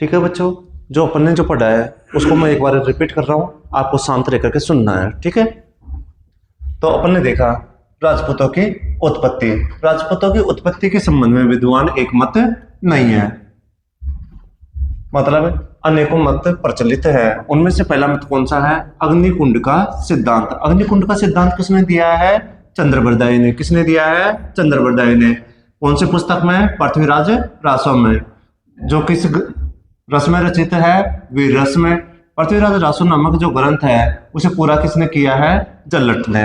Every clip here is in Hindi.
ठीक है बच्चों, जो अपन ने जो पढ़ा है उसको मैं एक बार रिपीट कर रहा हूं, आपको शांत रह करके सुनना है। ठीक है, तो अपन ने देखा राजपूतों की उत्पत्ति। राजपूतों की उत्पत्ति के संबंध में विद्वान एक मत नहीं है, मतलब अनेकों मत प्रचलित है। उनमें से पहला मत कौन सा है? अग्निकुंड का सिद्धांत। अग्निकुंड का सिद्धांत किसने दिया है? चंद्रबरदाई ने। किसने दिया है? चंद्रबरदाई ने। कौन सी पुस्तक में? पृथ्वीराज रासो में। जो किस रस में रचित है? वीर रस में। पृथ्वीराज रासो नामक जो ग्रंथ है उसे पूरा किसने किया है? जल्लट ने।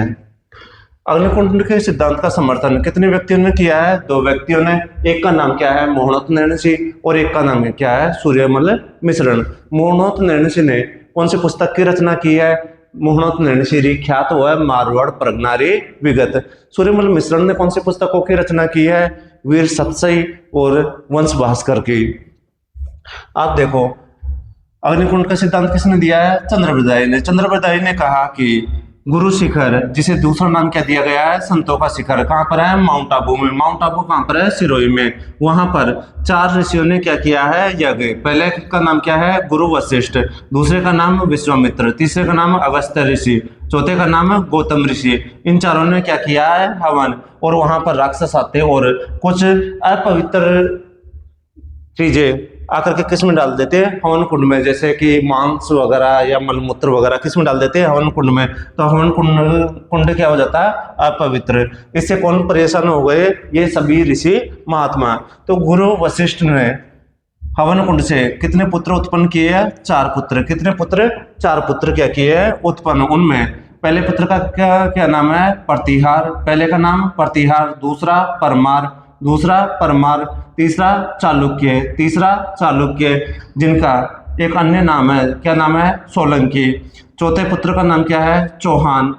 अग्निकुंड के सिद्धांत का समर्थन कितने व्यक्तियों ने किया है? 2 व्यक्तियों ने। एक का नाम क्या है? मोहनोत नैणसी, और एक का नाम क्या है? सूर्यमल मिश्रण। मोहनोत नैणसी ने कौन सी पुस्तक की रचना की है? मोहनोत नैणसी ख्यात हुआ है मारवाड़ प्रगनारी विगत। सूर्यमल मिश्रण ने कौन सी पुस्तकों की रचना की है? वीर सतसई और वंश भास्कर की। आप देखो, अग्निकुंड का सिद्धांत किसने दिया है? चंद्रबरदाई ने। चंद्रबरदाई ने कहा कि गुरु शिखर, जिसे दूसरा नाम क्या दिया गया है? संतों का शिखर, कहां पर है? माउंट आबू में। माउंट आबू कहां पर है? सिरोही में। वहां पर 4 ऋषियों ने क्या किया है? यज्ञ। पहले का नाम क्या है? गुरु वशिष्ठ। दूसरे का नाम विश्वामित्र। तीसरे का नाम अगस्त्य ऋषि। चौथे का नाम गौतम ऋषि। इन चारों ने क्या किया है? हवन। और वहां पर राक्षस आते और कुछ अपवित्र चीजें आकर के किस में डाल देते हैं? हवन कुंड में। जैसे कि मांस वगैरह या मलमूत्र वगैरह किस में डाल देते हैं? हवन कुंड में। तो हवन कुंड क्या हो जाता है? अपवित्र। इससे कौन परेशान हो गए? ये सभी ऋषि महात्मा। तो गुरु वशिष्ठ ने हवन कुंड से कितने पुत्र उत्पन्न किए हैं? 4 पुत्र। कितने पुत्र? 4 पुत्र क्या किए हैं? उत्पन्न। उनमें पहले पुत्र का क्या नाम है? प्रतिहार। पहले का नाम प्रतिहार। दूसरा परमार। दूसरा परमार। तीसरा चालुक्य। तीसरा चालुक्य, जिनका एक अन्य नाम है। क्या नाम है? सोलंकी। चौथे पुत्र का नाम क्या है? चौहान।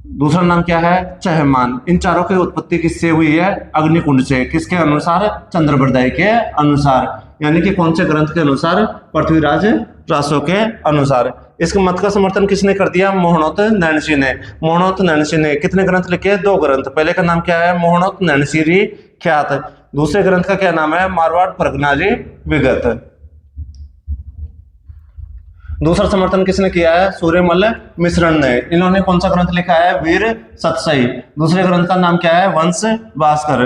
दूसरा नाम क्या है? चहमान। इन चारों की उत्पत्ति किससे हुई है? अग्निकुंड से। किसके अनुसार? चंद्रबरदाई के अनुसार, यानी कि कौन से ग्रंथ के अनुसार? पृथ्वीराज रासो के अनुसार। इसके मत का समर्थन किसने कर दिया? मोहनोत नैणसी ने। मोहनोत नैणसी ने कितने ग्रंथ लिखे? 2 ग्रंथ। पहले का नाम क्या है? मोहनोत नैणसी ख्यात। दूसरे ग्रंथ का क्या नाम है? मारवाड़ प्रगनारी विगत। दूसरा समर्थन किसने किया है? सूर्यमल मिश्रण ने। इन्होंने कौन सा ग्रंथ लिखा है? वीर सतसई। दूसरे ग्रंथ का नाम क्या है? वंश भास्कर।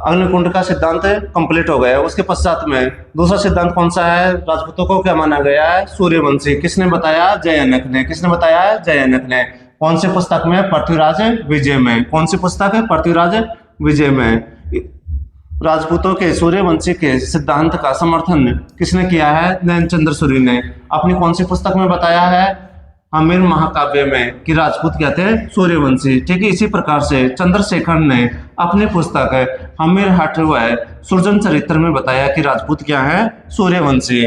अग्निकुंड का सिद्धांत कंप्लीट हो गया। उसके पश्चात में दूसरा सिद्धांत कौन सा है? राजपूतों को क्या माना गया है? सूर्यवंशी। किसने बताया? जयनक ने। किसने बताया? जयनक ने। कौन सी पुस्तक में? पृथ्वीराज विजय में। कौन सी पुस्तक है? पृथ्वीराज विजय में। राजपूतों के सूर्यवंशी के सिद्धांत का समर्थन किसने किया है? नैनचंद्र सूरी ने। अपनी कौन सी पुस्तक में बताया है? हमीर महाकाव्य में, कि राजपूत क्या थे? सूर्यवंशी। ठीक है, इसी प्रकार से चंद्रशेखर ने अपनी पुस्तक हमीर हठ व सृजन चरित्र में बताया कि राजपूत क्या है? सूर्यवंशी।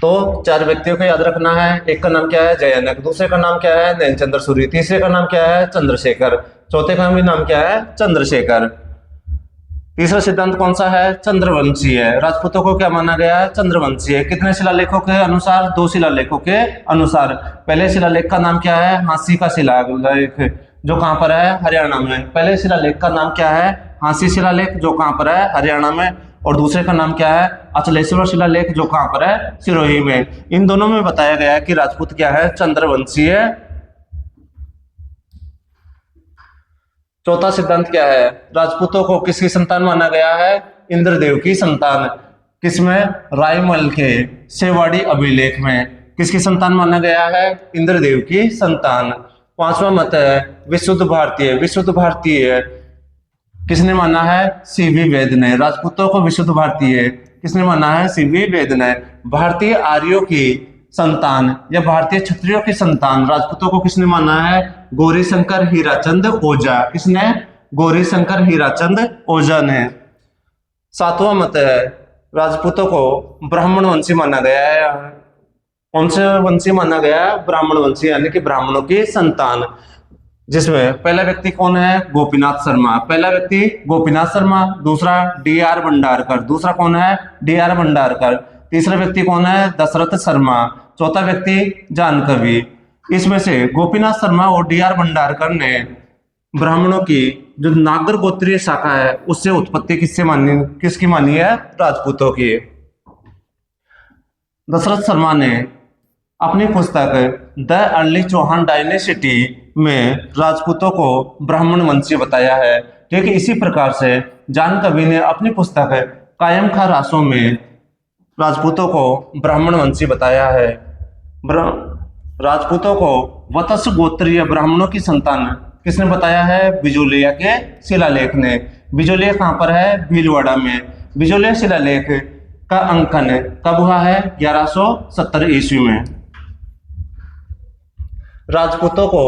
तो 4 व्यक्तियों को याद रखना है। एक का नाम क्या है? जयनक। दूसरे का नाम क्या है? नैनचंद्र सूरी। तीसरे का नाम क्या है? चंद्रशेखर। चौथे का भी नाम क्या है? चंद्रशेखर। तीसरा सिद्धांत कौन सा है? चंद्रवंशी है। राजपूतों को क्या माना गया है? चंद्रवंशी है। कितने शिलालेखों के अनुसार? 2 शिलालेखों के अनुसार। पहले शिलालेख का नाम क्या है? हांसी का शिलालेख, जो कहां पर है? हरियाणा में। पहले शिलालेख का नाम क्या है? हांसी शिलालेख, जो कहां पर है? हरियाणा में। और दूसरे का नाम क्या है? अचलेश्वर शिलालेख, जो कहां पर है? सिरोही में। इन दोनों में बताया गया है कि राजपूत क्या है? चंद्रवंशी है। चौथा सिद्धांत क्या है? राजपूतों को किसकी संतान माना गया है? इंद्रदेव की संतान। किसमें? रायमल के सेवाड़ी अभिलेख में। किसकी संतान माना गया है? इंद्रदेव की संतान। 5वां मत है विशुद्ध भारतीय। विशुद्ध भारतीय किसने माना है? सीवी वेद ने। राजपूतों को विशुद्ध भारतीय किसने माना है? सीवी वेद ने। भारतीय आर्यों की संतान या भारतीय क्षत्रियों की संतान राजपूतों को किसने माना है? गौरीशंकर हीराचंद ओझा। किसने? गौरीशंकर हीराचंद ओझा ने। 7वां मत है राजपूतों को ब्राह्मण वंशी माना गया है। कौन से वंशी माना गया है? ब्राह्मण वंशी, यानी कि ब्राह्मणों की संतान। जिसमें पहला व्यक्ति कौन है? गोपीनाथ शर्मा। पहला व्यक्ति गोपीनाथ शर्मा। दूसरा डी.आर. भंडारकर। दूसरा कौन है? डी.आर. भंडारकर। तीसरा व्यक्ति कौन है? दशरथ शर्मा। चौथा व्यक्ति जानकवि। इसमें से गोपीनाथ शर्मा और डी.आर. भंडारकर ने ब्राह्मणों की जो नागर गोत्रीय शाखा है उससे उत्पत्ति किसकी मानी है? राजपूतों की। दशरथ शर्मा ने अपनी पुस्तक द अर्ली चौहान डायनेसिटी में राजपूतों को ब्राह्मण वंशीय बताया है। ठीक है, इसी प्रकार से जान कवि ने अपनी पुस्तक कायम खा रासों में राजपूतों को ब्राह्मण वंशीय बताया है। राजपूतों को वत्स गोत्रीय ब्राह्मणों की संतान किसने बताया है? बिजोलिया के शिलालेख ने। बिजोलिया कहाँ पर है? भीलवाड़ा में। बिजोलिया शिलालेख का अंकन कब हुआ है? 1170 ईस्वी में। राजपूतों को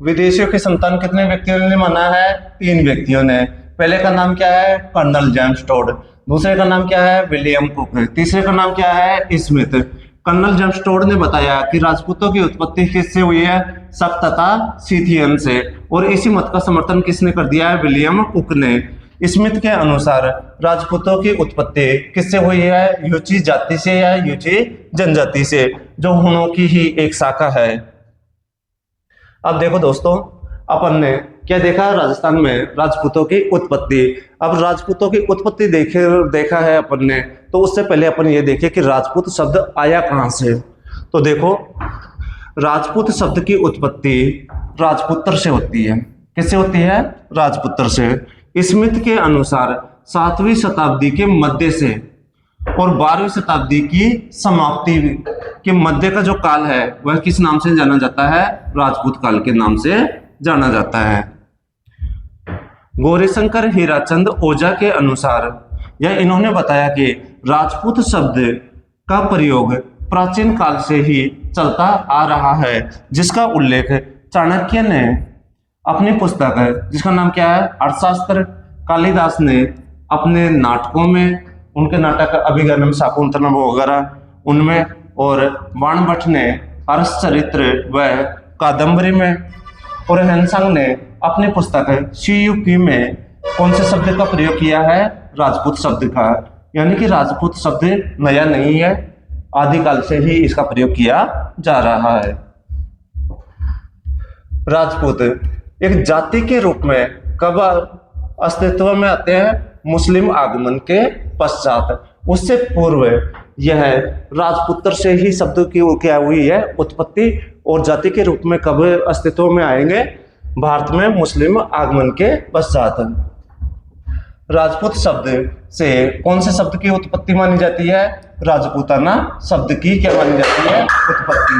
विदेशियों की संतान कितने व्यक्तियों ने माना है? 3 व्यक्तियों ने। पहले का नाम क्या है? Colonel James Tod. दूसरे का नाम क्या है? William Cook. तीसरे का नाम क्या है? स्मिथ। कर्नल जेम्स टोड ने बताया कि राजपूतों की उत्पत्ति किससे हुई है? शक तथा सीथियन से। और इसी मत का समर्थन किसने कर दिया है? विलियम कुक ने। स्मिथ के अनुसार राजपूतों की उत्पत्ति किससे हुई है? यूची जाति से या यूची जनजाति से, जो हुनों की ही एक शाखा है। अब देखो दोस्तों, अपन ने क्या देखा? राजस्थान में राजपूतों की उत्पत्ति। अब राजपूतों की उत्पत्ति देखा है अपन ने, तो उससे पहले अपन ये देखें कि राजपूत शब्द आया कहां से। तो देखो, राजपूत शब्द की उत्पत्ति राजपुत्र से होती है। किससे होती है? राजपुत्र से। स्मिथ के अनुसार 7वीं शताब्दी के मध्य से और 12वीं शताब्दी की समाप्ति के मध्य का जो काल है वह किस नाम से जाना जाता है? राजपूत काल के नाम से जाना जाता है। गौरीशंकर हीराचंद ओझा के अनुसार इन्होंने बताया कि राजपूत शब्द का प्रयोग प्राचीन काल से ही चलता आ रहा है, जिसका उल्लेख चाणक्य ने अपनी पुस्तक जिसका नाम क्या है? अर्थशास्त्र, कालिदास ने अपने नाटकों में, उनके नाटक अभिगम शाकुंतलम वगैरह उनमें, और बाणभट्ट ने हर्षचरित्र व कादम्बरी में, और हेनसांग ने अपनी पुस्तक शियुकी में कौन से शब्द का प्रयोग किया है? राजपूत शब्द का। यानी कि राजपूत शब्द नया नहीं है, आदिकाल से ही इसका प्रयोग किया जा रहा है। राजपूत एक जाति के रूप में कब अस्तित्व में आते हैं? मुस्लिम आगमन के पश्चात। उससे पूर्व यह राजपुत्र से ही शब्द की क्या हुई है? उत्पत्ति। और जाति के रूप में कब अस्तित्व में आएंगे? भारत में मुस्लिम आगमन के पश्चात। राजपूत शब्द से कौन से शब्द की उत्पत्ति मानी जाती है? राजपूताना शब्द की क्या मानी जाती है? उत्पत्ति।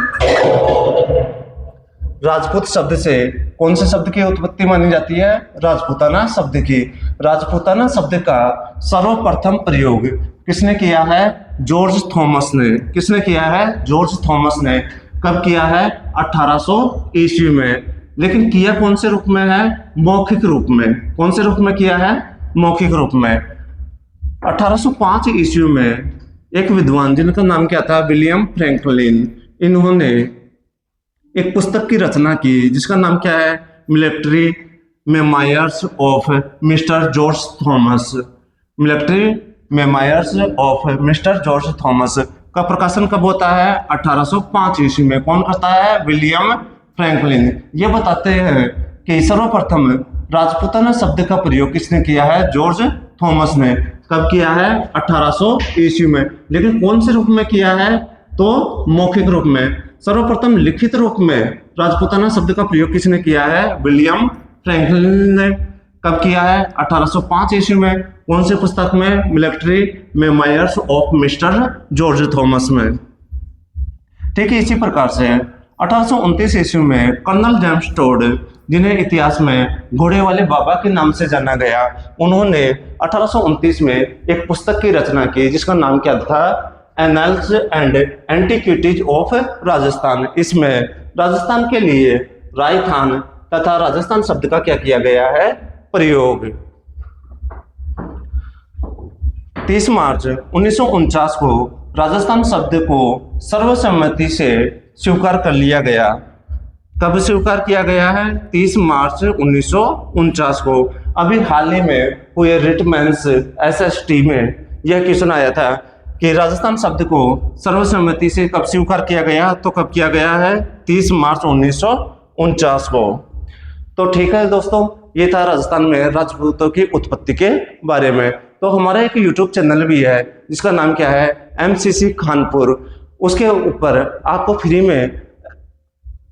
राजपूत शब्द से कौन से शब्द की उत्पत्ति मानी जाती है? राजपूताना शब्द की। राजपूताना शब्द का सर्वप्रथम प्रयोग किसने किया है? जॉर्ज थॉमस ने। किसने किया है? जॉर्ज थॉमस ने। कब किया है? 1800 ईस्वी में। लेकिन किया कौन से रूप में है? मौखिक रूप में। कौन से रूप में किया है? मौखिक रूप में। 1805 ईस्वी में एक विद्वान जिनका नाम क्या था? विलियम फ्रैंकलिन, इन्होंने एक पुस्तक की रचना की जिसका नाम क्या है? Military memoirs of mister George Thomas. Military memoirs of mister George Thomas का प्रकाशन कब होता है? 1805 ईस्वी में। कौन करता है? William Franklin. ये बताते हैं कि सर्वप्रथम राजपूताना शब्द का प्रयोग किसने किया है? जॉर्ज थॉमस ने। कब किया है? 1800 ईस्वी में। लेकिन कौन से रूप में किया है? तो मौखिक रूप में। सर्वप्रथम लिखित रूप में राजपूताना शब्द का प्रयोग किसने किया है? विलियम फ्रैंकलिन ने। कब किया है? 1805 ईस्वी में। कौन सी पुस्तक में? Military memoirs of mister George Thomas में। ठीक है, इसी प्रकार से 1829 ईस्वी में कर्नल जेम्स टोड, जिन्हें इतिहास में घोड़े वाले बाबा के नाम से जाना गया, उन्होंने 1829 में एक पुस्तक की रचना की जिसका नाम क्या था? Annuls and antiquities of Rajasthan. इसमें राजस्थान के लिए राजस्थान तथा राजस्थान शब्द का क्या किया गया है? प्रयोग। 30 मार्च 1949 को राजस्थान शब्द को सर्वसम्मति से स्वीकार कर लिया गया। कब स्वीकार किया गया है? 30 मार्च 1949 को। अभी हाल ही में हुए रिटमेंस SST में यह क्वेश्चन आया था कि राजस्थान शब्द को सर्वसम्मति से कब स्वीकार किया गया? तो कब किया गया है? 30 मार्च 1949 को। तो ठीक है दोस्तों, ये था राजस्थान में राजपूतों की उत्पत्ति के बारे में। तो हमारा एक यूट्यूब चैनल भी है जिसका नाम क्या है, MCC खानपुर। उसके ऊपर आपको फ्री में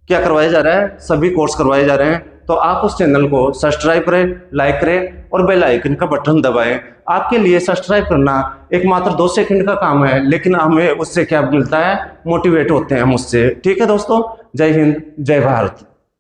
क्या करवाया जा रहा है, सभी कोर्स करवाए जा रहे हैं। तो आप उस चैनल को सब्सक्राइब करें, लाइक करें और बेल आइकन का बटन दबाएं। आपके लिए सब्सक्राइब करना एक मात्र 2 सेकंड का काम है, लेकिन हमें उससे क्या मिलता है, मोटिवेट होते हैं हम उससे। ठीक है दोस्तों, जय हिंद, जय भारत।